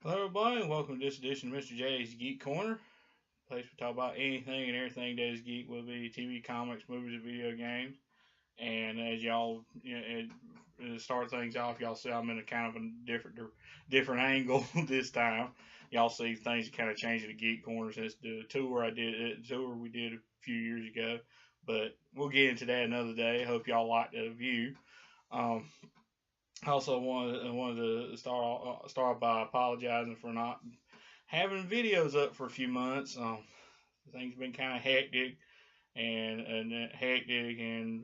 Hello, everybody, and welcome to this edition of Mr. J's Geek Corner. Place we talk about anything and everything that is geek, will be TV, comics, movies, and video games. And as y'all, to start things off, y'all see I'm in a kind of a different angle this time. Y'all see things kind of changing the Geek Corner since the tour we did a few years ago. But we'll get into that another day. Hope y'all like the view. Um, I also wanted to start by apologizing for not having videos up for a few months. Things have been kind of hectic and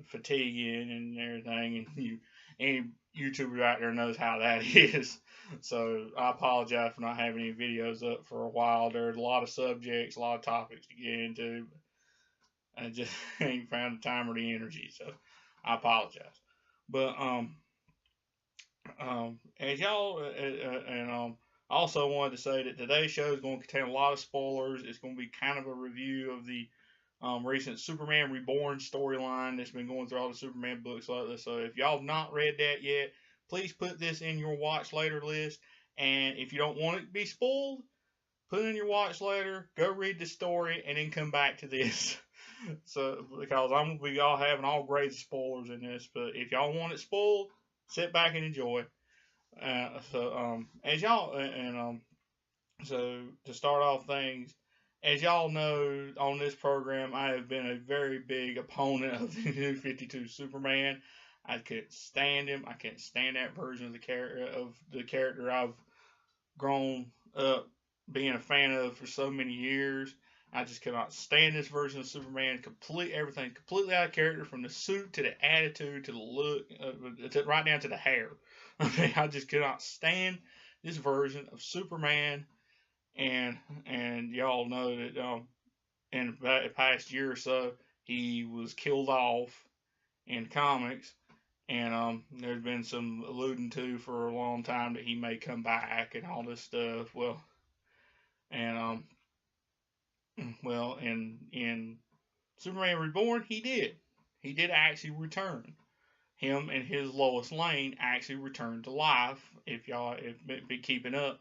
fatiguing and everything. And any YouTuber out there knows how that is. So I apologize for not having any videos up for a while. There's a lot of subjects, a lot of topics to get into. I just ain't found the time or the energy. So I apologize. But as y'all, and I also wanted to say that today's show is going to contain a lot of spoilers. It's going to be kind of a review of the recent Superman Reborn storyline that's been going through all the Superman books lately. So if y'all have not read that yet, please put this in your watch later list. And if you don't want it to be spoiled, put it in your watch later, go read the story, and then come back to this. So because I'm gonna be all having all grades of spoilers in this, but if y'all want it spoiled, sit back and enjoy. As y'all so to start off things, as y'all know on this program, I have been a very big opponent of the new 52 Superman. I couldn't stand him. I couldn't stand that version of the character I've grown up being a fan of for so many years. I just could not stand this version of Superman. Everything completely out of character, from the suit to the attitude to the look, right down to the hair. I mean, I just could not stand this version of Superman. And y'all know that in the past year or so, he was killed off in comics, and there's been some alluding to for a long time that he may come back and all this stuff. And in Superman Reborn, he did actually return. Him and his Lois Lane actually returned to life. If y'all have been keeping up,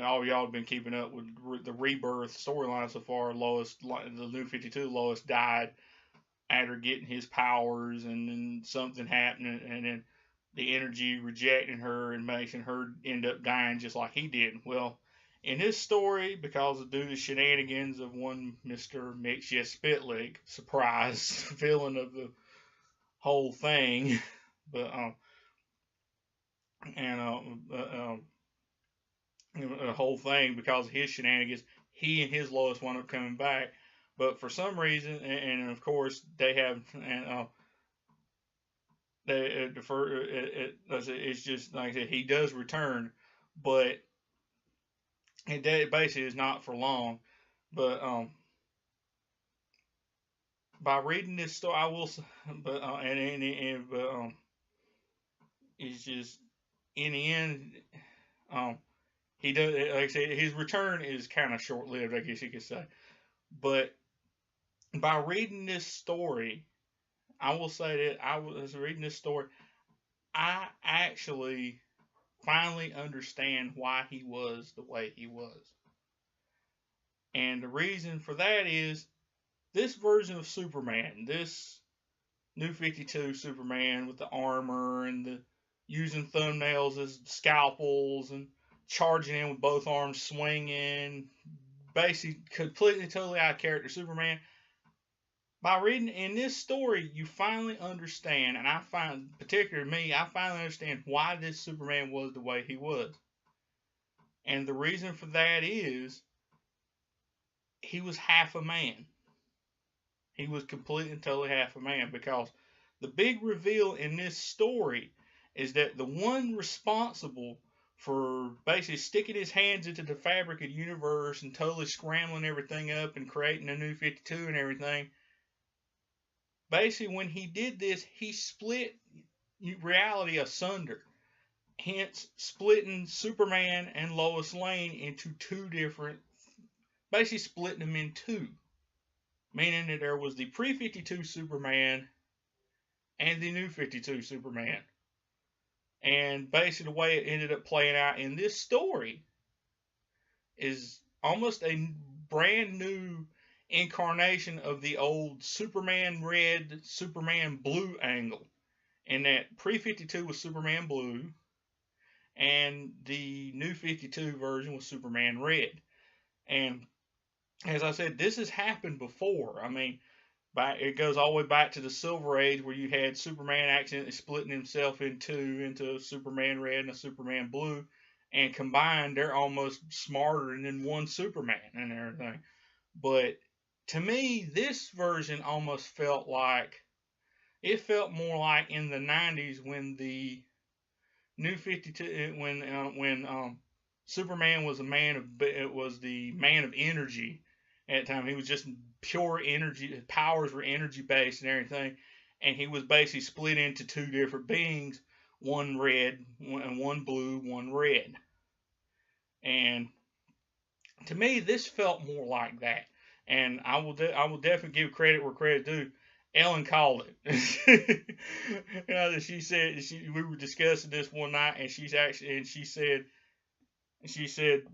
all y'all have been keeping up with the rebirth storyline so far. The new 52 Lois died after getting his powers, and then something happened, and then the energy rejecting her and making her end up dying just like he did. Well, in his story, because of due to the shenanigans of one Mr. Mixia Spitlick, surprise villain of the whole thing, but and the whole thing, because of his shenanigans, he and his Lois wound up coming back. But for some reason, and of course they have, and it's just like I said, he does return, but it basically is not for long. But by reading this story, I will, but it's just in the end, he does, like I said, his return is kind of short lived, I guess you could say. But by reading this story, I will say that I was reading this story, I actually finally understand why he was the way he was. And the reason for that is this version of Superman, this new 52 Superman with the armor and the using thumbnails as scalpels and charging in with both arms swinging, basically completely totally out of character Superman. By reading in this story, you finally understand, and I find, particularly me, I finally understand why this Superman was the way he was. And the reason for that is he was half a man. He was completely and totally half a man, because the big reveal in this story is that the one responsible for basically sticking his hands into the fabric of the universe and totally scrambling everything up and creating a new 52 and everything, basically when he did this, he split reality asunder, hence splitting Superman and Lois Lane into two different, basically splitting them in two, meaning that there was the pre-52 Superman and the new 52 Superman. And basically the way it ended up playing out in this story is almost a brand new incarnation of the old Superman Red, Superman Blue angle. And that pre 52 was Superman Blue, and the new 52 version was Superman Red. And as I said, this has happened before. I mean, it goes all the way back to the Silver Age, where you had Superman accidentally splitting himself into a Superman Red and a Superman Blue, and combined, they're almost smarter than one Superman and everything. But to me, this version almost felt like it felt more like in the '90s when the New 52 when Superman was a man of it was the man of energy at the time. He was just pure energy. His powers were energy based and everything, and he was basically split into two different beings, one red and one blue, one red. And to me, this felt more like that. And I will definitely give credit where credit due. Ellen called it. She said we were discussing this one night, and she said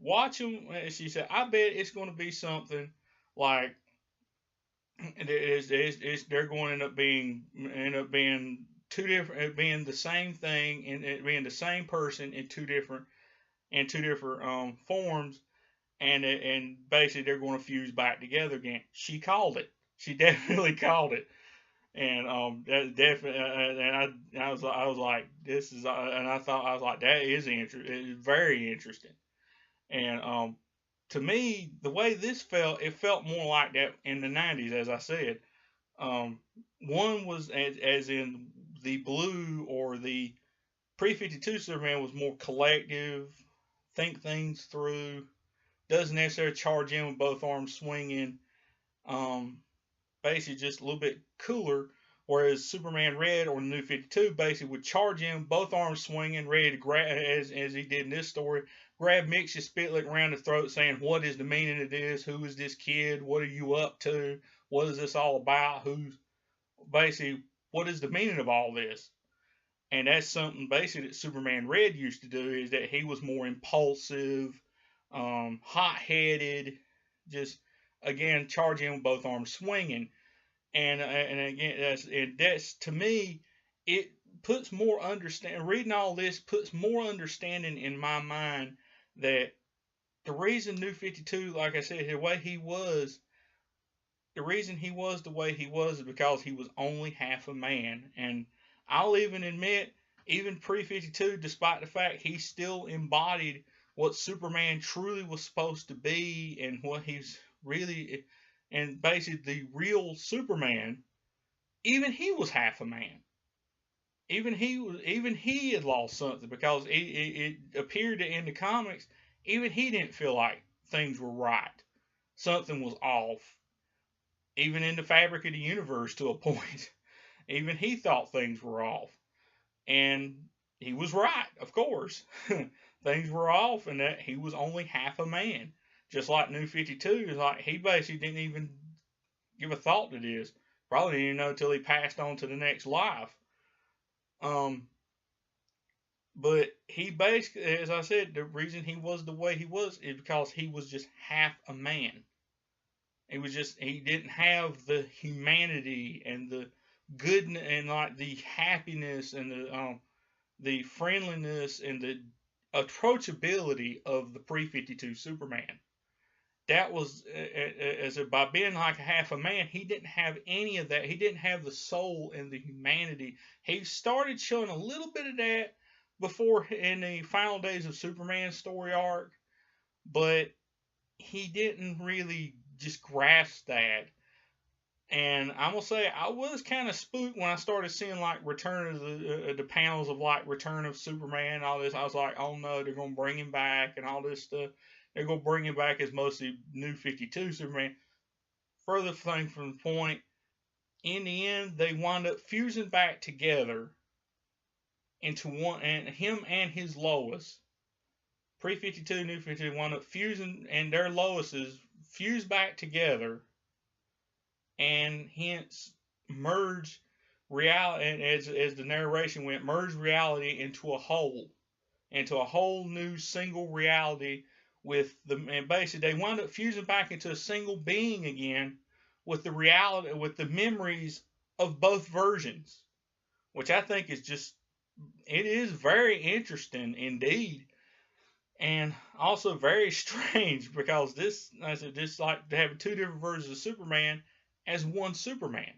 watch them. She said I bet it's going to be something like they're going to end up being two different, being the same thing, and it being the same person in two different forms, and basically they're going to fuse back together again. She called it. She definitely called it. And that definitely, and I was like, this is, and I was like, that is interesting. It is very interesting. And to me, the way this felt, it felt more like that in the '90s, as I said. One was as in the blue or the pre 52 Superman was more collective, think things through, doesn't necessarily charge in with both arms swinging. Um, Basically just a little bit cooler. Whereas Superman Red or the New 52 basically would charge in, both arms swinging, ready to grab, as he did in this story, grab Mixie Spitlick around the throat, saying, "What is the meaning of this? Who is this kid? What are you up to? What is this all about? Who's basically what is the meaning of all this?" And that's something basically that Superman Red used to do, is that he was more impulsive, hot-headed, just again charging with both arms swinging. And again, that's to me, it puts more understand. Reading all this puts more understanding in my mind that the reason New 52, like I said, the reason he was the way he was is because he was only half a man. And I'll even admit, even pre 52, despite the fact he still embodied what Superman truly was supposed to be and what he's really, and basically the real Superman, even he was half a man. Even he had lost something, because it appeared that in the comics, even he didn't feel like things were right. Something was off. Even in the fabric of the universe, to a point, even he thought things were off. And he was right, of course. Things were off, and that he was only half a man. Just like New 52 is like, he basically didn't even give a thought to this. Probably didn't even know until he passed on to the next life. But he basically, as I said, the reason he was the way he was is because he was just half a man. He didn't have the humanity and the goodness and like the happiness and the friendliness and the approachability of the pre 52 Superman. That was as if by being like a half a man, he didn't have any of that. He didn't have the soul and the humanity. He started showing a little bit of that before in the final days of Superman story arc, but he didn't really just grasp that. And I'm gonna say I was kind of spooked when I started seeing like Return of the panels of like Return of Superman and all this. I was like, oh no, they're gonna bring him back and all this stuff. They're gonna bring him back as mostly New 52 Superman. Further thing from the point, in the end, they wind up fusing back together into one, and him and his Lois, pre 52, New 52, wind up fusing, and their Loises fuse back together, and hence merge reality, and as the narration went, merge reality into a whole new single reality and basically they wound up fusing back into a single being again with the reality, with the memories of both versions, which I think is just, it is very interesting indeed, and also very strange because this, I said, this like to have two different versions of Superman as one Superman.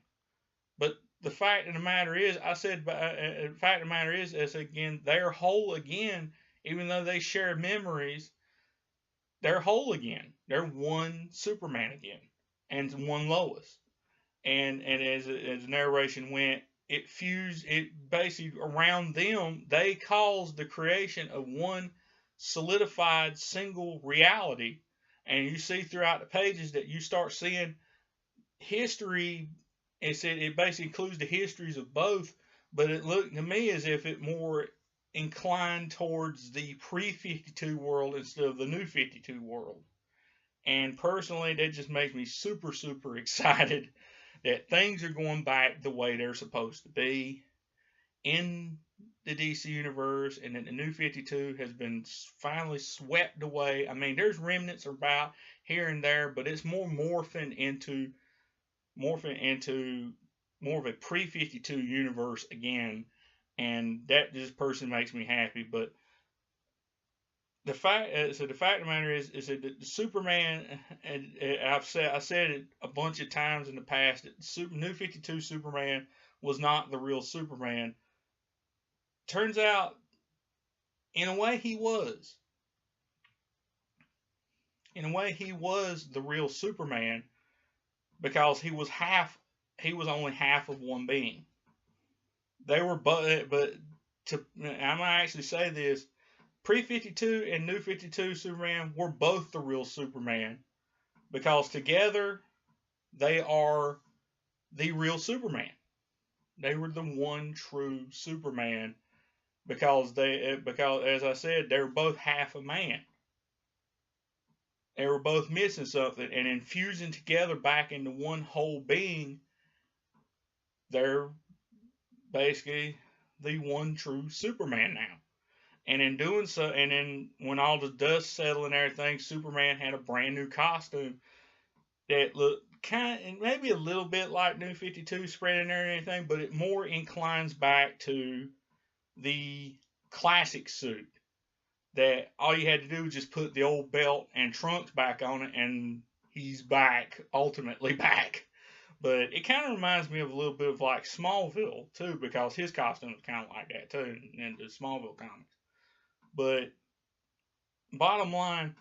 But the fact of the matter is, I said, the fact of the matter is again, they're whole again, even though they share memories. They're whole again. They're one Superman again, and one Lois. And as the narration went, it fused. It basically around them. They caused the creation of one solidified single reality. And you see throughout the pages that you start seeing history. It basically includes the histories of both, but it looked to me as if it more inclined towards the pre-52 world instead of the new 52 world. And personally, that just makes me super, super excited that things are going back the way they're supposed to be in the DC universe, and that the new 52 has been finally swept away. I mean, there's remnants about here and there, but it's more morphing into more of a pre-52 universe again, and that just personally makes me happy. But the fact of the matter is that the Superman, and I said it a bunch of times in the past, that New 52 Superman was not the real Superman. Turns out, in a way, he was. In a way, he was the real Superman, because he was only half of one being. They were, but I'm gonna actually say this: pre-52 and new 52 Superman were both the real Superman, because together they are the real Superman. They were the one true Superman, because as I said, they were both half a man. They were both missing something, and in fusing together back into one whole being, they're basically the one true Superman now. And in doing so, and then when all the dust settled and everything, Superman had a brand new costume that looked kind of, maybe a little bit like New 52 spread in there and anything, but it more inclines back to the classic suit. That all you had to do was just put the old belt and trunks back on it, and he's back, ultimately back. But it kind of reminds me of a little bit of like Smallville too, because his costume was kind of like that too in the Smallville comics. But bottom line,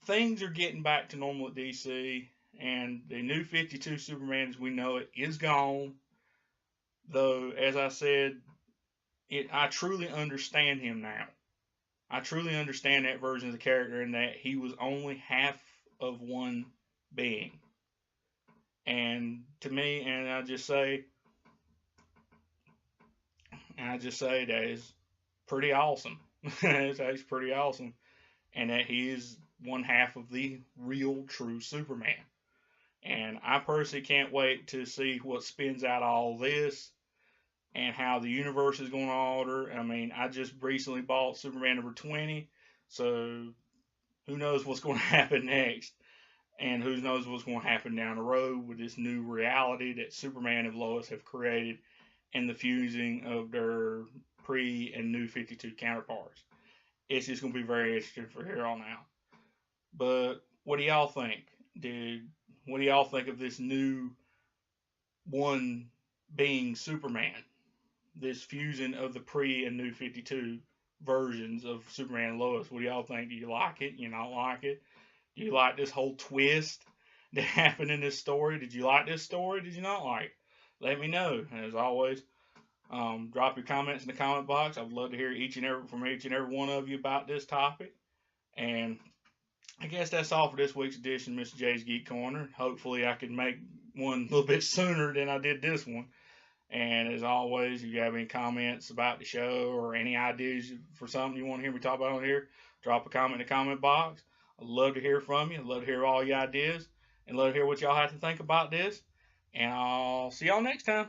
things are getting back to normal at DC, and the new 52 Superman as we know it is gone. Though, as I said, I truly understand him now. I truly understand that version of the character, in that he was only half of one being. And to me, and I just say that is pretty awesome. It's pretty awesome. And that he is one half of the real true Superman. And I personally can't wait to see what spins out of all this, and how the universe is going to alter. I mean, I just recently bought Superman number 20, so who knows what's going to happen next, and who knows what's going to happen down the road with this new reality that Superman and Lois have created, and the fusing of their pre and new 52 counterparts. It's just going to be very interesting for here on out. But what do y'all think, dude? What do y'all think of this new one being Superman? This fusion of the pre and new 52 versions of Superman and Lois. What do y'all think? Do you like it? You not like it? Do you like this whole twist that happened in this story? Did you like this story? Did you not like it? Let me know. As always, drop your comments in the comment box. I would love to hear from each and every one of you about this topic. And I guess that's all for this week's edition of Mr. J's Geek Corner. Hopefully I can make one a little bit sooner than I did this one. And as always, if you have any comments about the show or any ideas for something you want to hear me talk about on here, drop a comment in the comment box. I'd love to hear from you. I'd love to hear all your ideas, and love to hear what y'all have to think about this. And I'll see y'all next time.